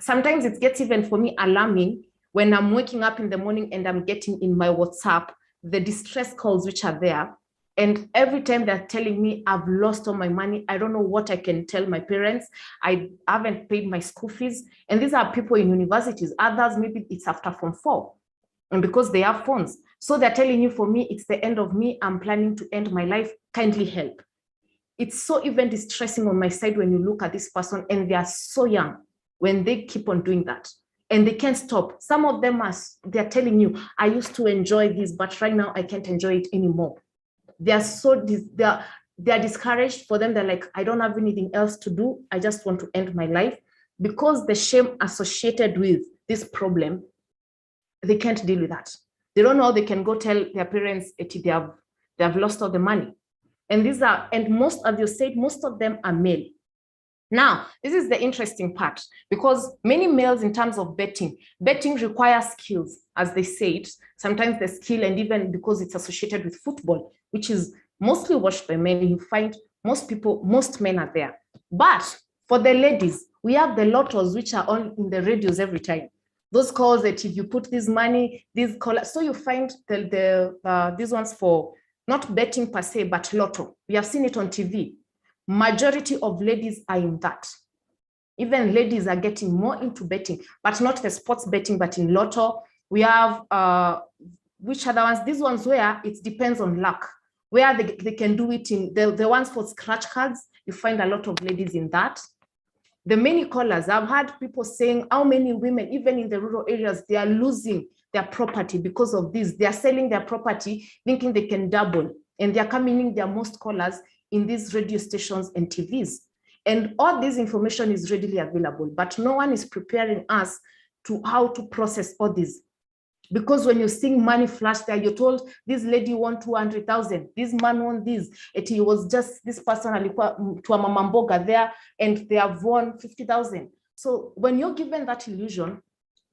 Sometimes it gets even for me alarming when I'm waking up in the morning and I'm getting in my WhatsApp, the distress calls which are there. And every time they're telling me I've lost all my money, I don't know what I can tell my parents. I haven't paid my school fees. And these are people in universities. Others, maybe it's after Form 4. And because they have phones. So they're telling you, for me, it's the end of me. I'm planning to end my life. Kindly help. It's so even distressing on my side when you look at this person and they are so young when they keep on doing that. And they can't stop. Some of them they're telling you, I used to enjoy this, but right now I can't enjoy it anymore. They're discouraged. For them, they're like, I don't have anything else to do. I just want to end my life, because the shame associated with this problem they can't deal with that. They don't know how they can go tell their parents that they have lost all the money. And most, as you said, most of them are male. Now, this is the interesting part, because many males, in terms of betting requires skills, as they said, sometimes the skill, and even because it's associated with football, which is mostly watched by men, you find most men are there. But for the ladies, we have the lottos, which are on in the radios every time. Those calls that if you put this money, these callers, so you find these ones for not betting per se, but lotto. We have seen it on TV. Majority of ladies are in that. Even ladies are getting more into betting, but not the sports betting, but in lotto. We have, which are the ones? These ones where it depends on luck, where they can do it in the ones for scratch cards. You find a lot of ladies in that. The many callers, I've had people saying how many women, even in the rural areas, they are losing their property because of this. They are selling their property, thinking they can double, and they are coming in their most callers in these radio stations and TVs. And all this information is readily available, but no one is preparing us to how to process all this. Because when you're seeing money flash there, you're told this lady won 200,000, this man won this. It was just this person to a mama mboga there, and they have won 50,000. So when you're given that illusion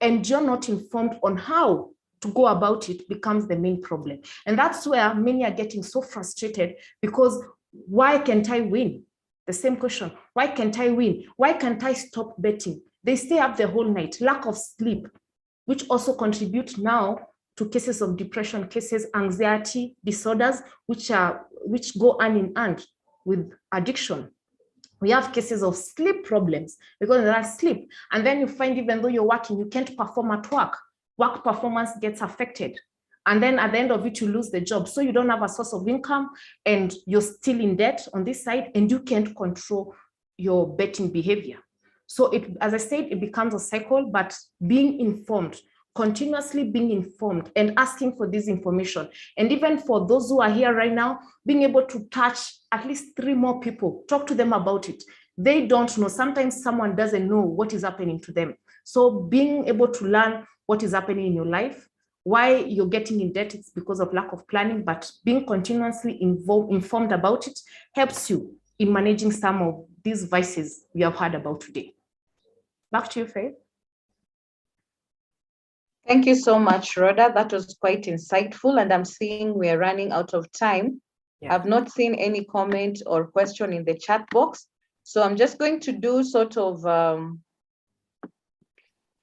and you're not informed on how to go about it, becomes the main problem. And that's where many are getting so frustrated, because why can't I win? The same question, why can't I win? Why can't I stop betting? They stay up the whole night, lack of sleep, which also contribute now to cases of depression, cases, anxiety disorders, which go hand in hand with addiction. We have cases of sleep problems because there are sleep. And then you find, even though you're working, you can't perform at work. Work performance gets affected. And then at the end of it, you lose the job. So you don't have a source of income, and you're still in debt on this side, and you can't control your betting behavior. So as I said, it becomes a cycle, but being informed, continuously being informed and asking for this information. And even for those who are here right now, being able to touch at least 3 more people, talk to them about it. They don't know. Sometimes someone doesn't know what is happening to them. So being able to learn what is happening in your life, why you're getting in debt, it's because of lack of planning, but being continuously informed about it helps you in managing some of these vices we have heard about today. Back to you, Faith. Thank you so much, Rhoda. That was quite insightful, and I'm seeing we're running out of time. Yeah. I've not seen any comment or question in the chat box, so I'm just going to do sort of,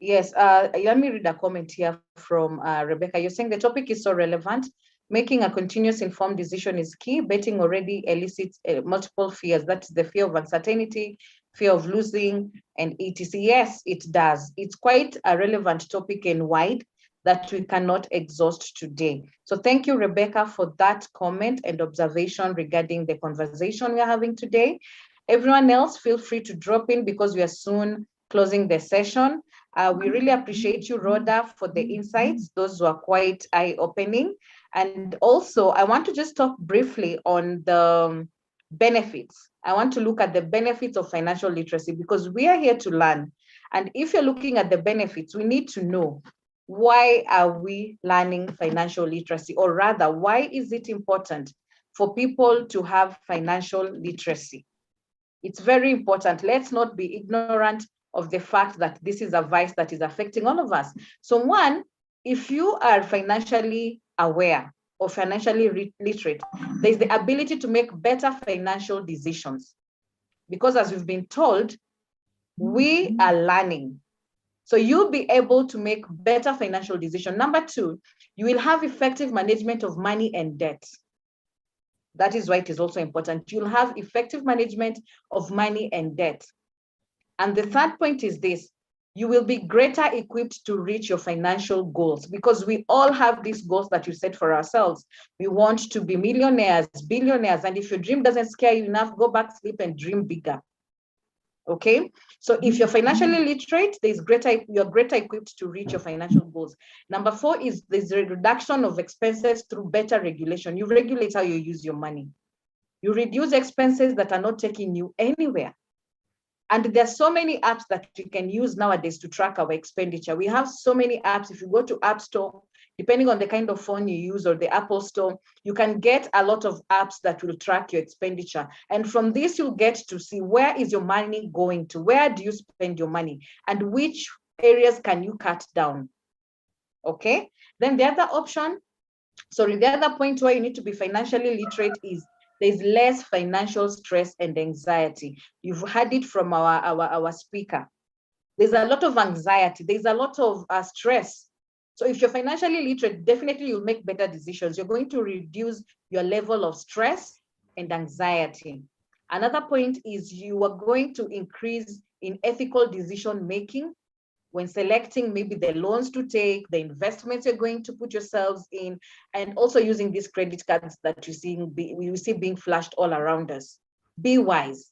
yes, let me read a comment here from Rebecca. You're saying the topic is so relevant. Making a continuous informed decision is key. Betting already elicits multiple fears. That's the fear of uncertainty, fear of losing, and etc. Yes, it does. It's quite a relevant topic and wide that we cannot exhaust today. So thank you, Rebecca, for that comment and observation regarding the conversation we are having today. Everyone else, feel free to drop in because we are soon closing the session. We really appreciate you, Rhoda, for the insights. Those were quite eye-opening. And also, I want to just talk briefly on the benefits. I want to look at the benefits of financial literacy, because we are here to learn. And if you're looking at the benefits, we need to know, why are we learning financial literacy? Or rather, why is it important for people to have financial literacy? It's very important. Let's not be ignorant of the fact that this is a vice that is affecting all of us. So one, if you are financially aware or financially literate, there's the ability to make better financial decisions. Because as we've been told, we are learning. So you'll be able to make better financial decisions. Number two, you will have effective management of money and debt. That is why it is also important. You'll have effective management of money and debt. And the third point is this: you will be greater equipped to reach your financial goals, because we all have these goals that you set for ourselves. We want to be millionaires, billionaires, and if your dream doesn't scare you enough, go back, sleep, and dream bigger. Okay, so if you're financially literate, you're greater equipped to reach your financial goals. Number four is there's a reduction of expenses through better regulation. You regulate how you use your money. You reduce expenses that are not taking you anywhere. And there's so many apps that we can use nowadays to track our expenditure. We have so many apps. If you go to App Store, depending on the kind of phone you use, or the Apple Store, you can get a lot of apps that will track your expenditure. And from this, you'll get to see where is your money going to, where do you spend your money, and which areas can you cut down. Okay. Then the other point where you need to be financially literate is there's less financial stress and anxiety. You've heard it from our speaker. There's a lot of anxiety. There's a lot of stress. So if you're financially literate, definitely you'll make better decisions. You're going to reduce your level of stress and anxiety. Another point is you are going to increase in ethical decision making when selecting maybe the loans to take, the investments you're going to put yourselves in, and also using these credit cards that we see being flashed all around us. Be wise.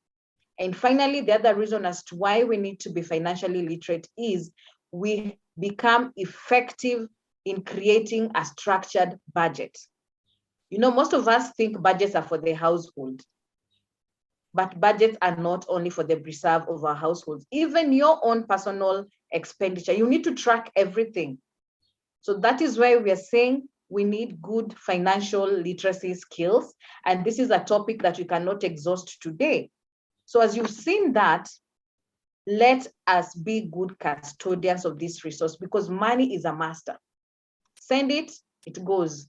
And finally, the other reason as to why we need to be financially literate is we become effective in creating a structured budget. You know, most of us think budgets are for the household, but budgets are not only for the preserve of our households. Even your own personal expenditure, you need to track everything. So that is why we are saying we need good financial literacy skills. And this is a topic that we cannot exhaust today. So as you've seen that, let us be good custodians of this resource, because money is a master. Send it, it goes,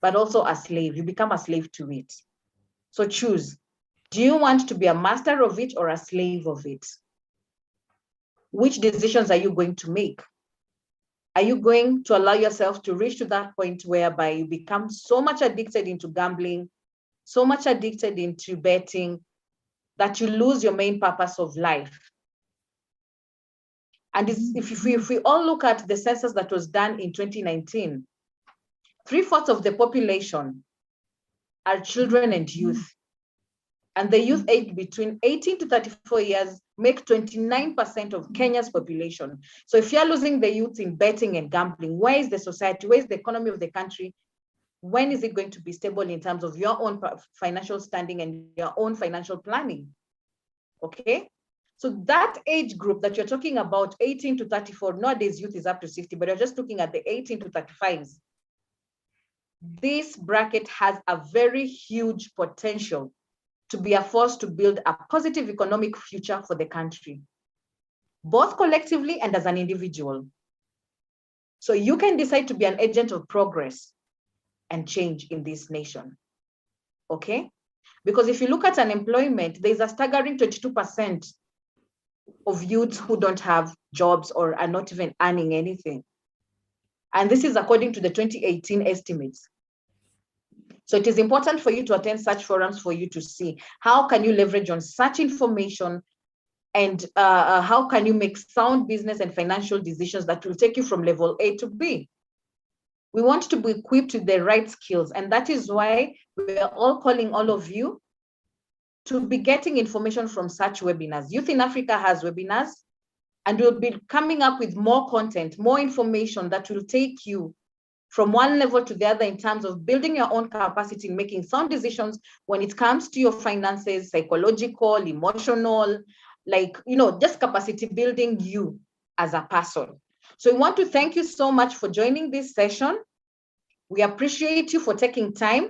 but also a slave. You become a slave to it. So choose. Do you want to be a master of it or a slave of it? Which decisions are you going to make? Are you going to allow yourself to reach to that point whereby you become so much addicted into gambling, so much addicted into betting, that you lose your main purpose of life? And if we all look at the census that was done in 2019, 3/4 of the population are children and youth. And the youth aged between 18 to 34 years make 29% of Kenya's population. So if you're losing the youth in betting and gambling, where is the society? Where is the economy of the country? When is it going to be stable in terms of your own financial standing and your own financial planning? Okay. So that age group that you're talking about, 18 to 34, nowadays youth is up to 60, but you're just looking at the 18 to 35s. This bracket has a very huge potential to be a force to build a positive economic future for the country, both collectively and as an individual. So you can decide to be an agent of progress and change in this nation, okay? Because if you look at unemployment, there's a staggering 22% of youths who don't have jobs or are not even earning anything. And this is according to the 2018 estimates. So it is important for you to attend such forums for you to see how can you leverage on such information, and how can you make sound business and financial decisions that will take you from level A to B. We want to be equipped with the right skills, and that is why we are all calling all of you to be getting information from such webinars. Youth in Africa has webinars, and we'll be coming up with more content, more information that will take you from one level to the other in terms of building your own capacity in making sound decisions when it comes to your finances, psychological, emotional, just capacity building you as a person. So we want to thank you so much for joining this session. We appreciate you for taking time.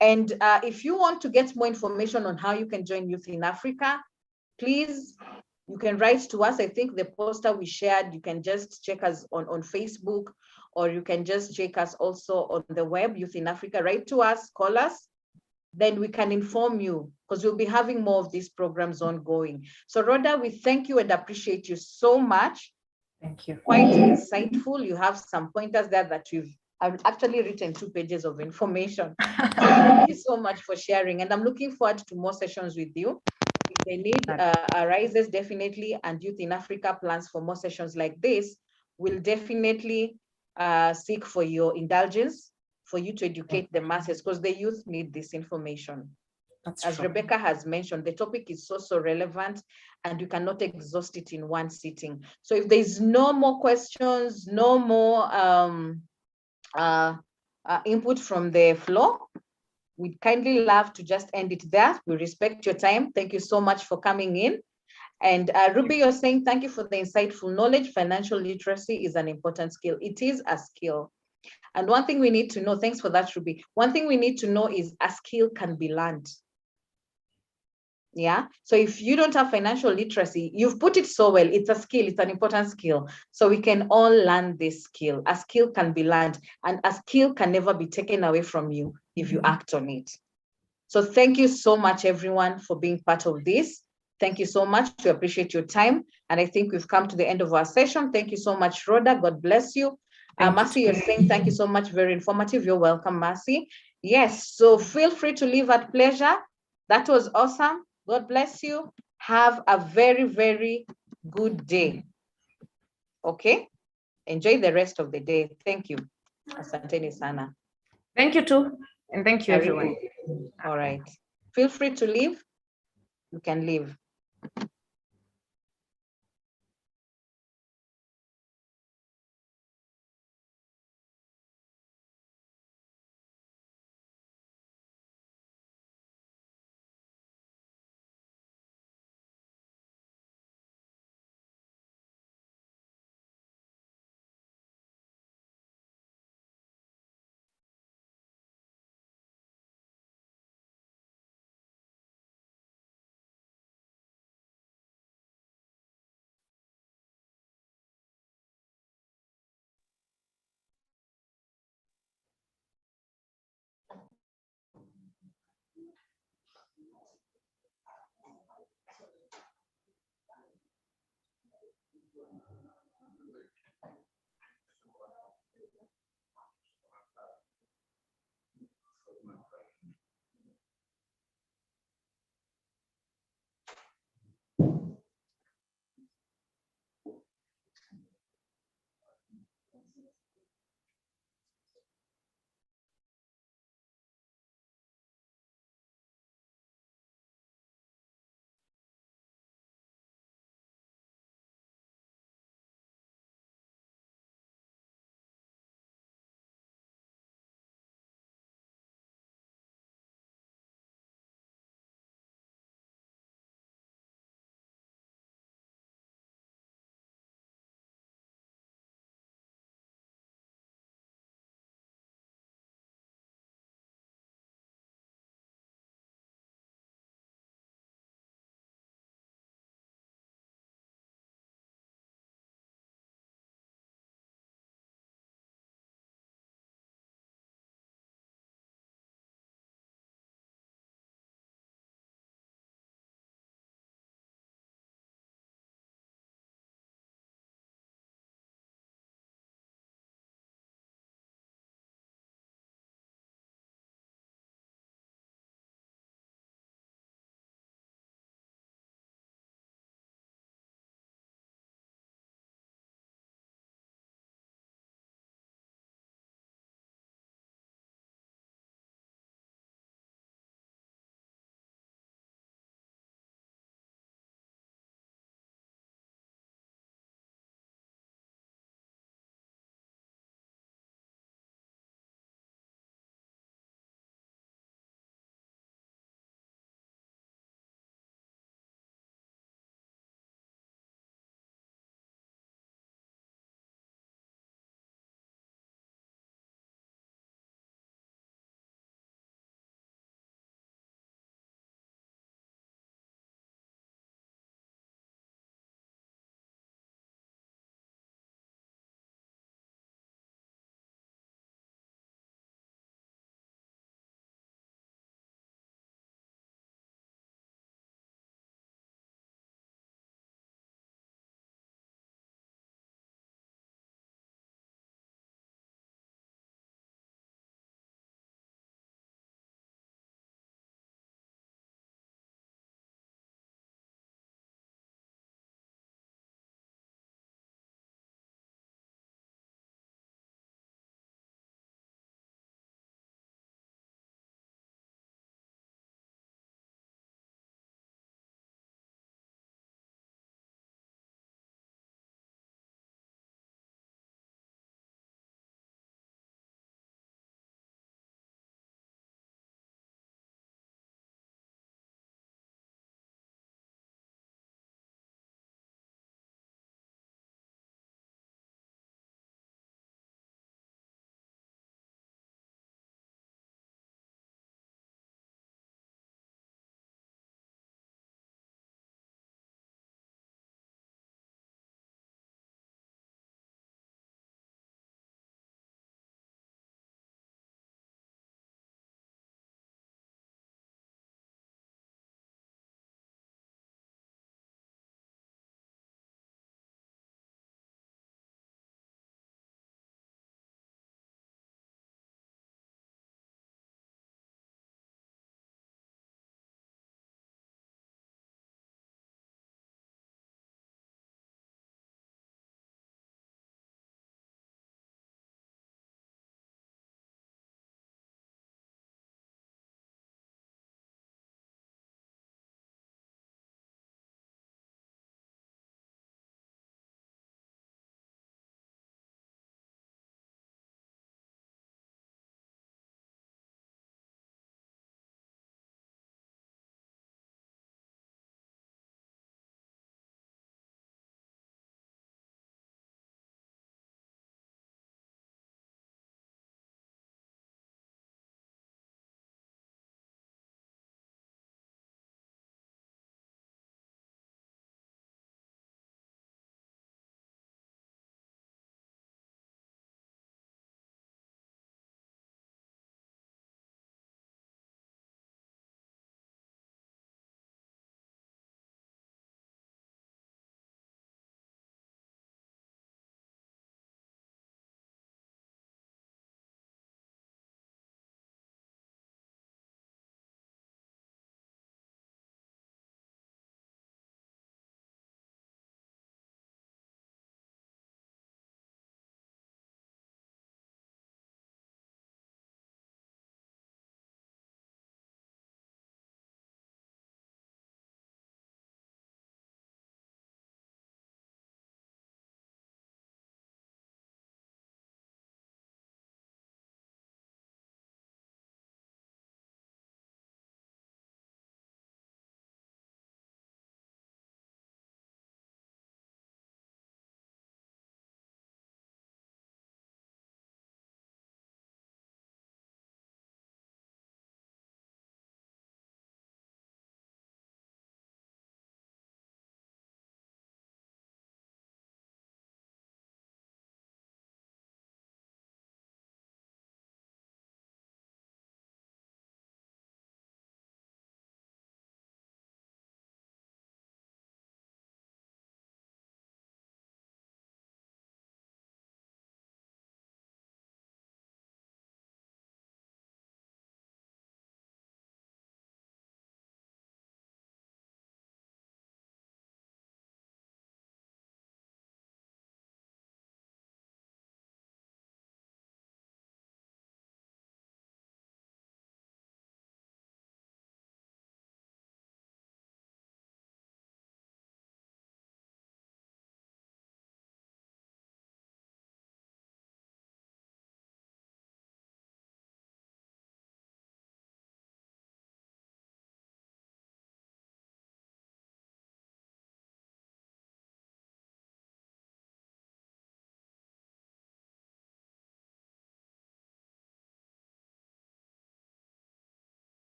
And if you want to get more information on how you can join Youth in Africa, please, you can write to us. I think the poster we shared, you can just check us on Facebook, or you can just check us also on the web, Youth in Africa. Write to us, call us, then we can inform you, because we'll be having more of these programs ongoing. So Rhoda, we thank you and appreciate you so much. Thank you. Quite insightful. You have some pointers there that I've actually written 2 pages of information. So thank you so much for sharing. And I'm looking forward to more sessions with you. If the need arises, definitely, and Youth in Africa plans for more sessions like this, we'll definitely seek for your indulgence, for you to educate the masses, because the youth need this information. As Rebecca has mentioned, the topic is so relevant, and you cannot exhaust it in one sitting. So if there's no more questions, no more input from the floor, we'd kindly love to just end it there. We respect your time. Thank you so much for coming in. And Ruby, you're saying, thank you for the insightful knowledge. Financial literacy is an important skill. It is a skill. And one thing we need to know, thanks for that, Ruby. One thing we need to know is a skill can be learned. Yeah. So if you don't have financial literacy, you've put it so well. It's a skill. It's an important skill. So we can all learn this skill. A skill can be learned, and a skill can never be taken away from you if you act on it. So thank you so much, everyone, for being part of this. Thank you so much. We appreciate your time. And I think we've come to the end of our session. Thank you so much, Rhoda. God bless you. Mercy, you're saying thank you so much. Very informative. You're welcome, Mercy. Yes. So feel free to leave at pleasure. That was awesome. God bless you. Have a very, very good day. Okay. Enjoy the rest of the day. Thank you. Asanteni sana. Thank you too. And thank you, everyone. All right. Feel free to leave. You can leave.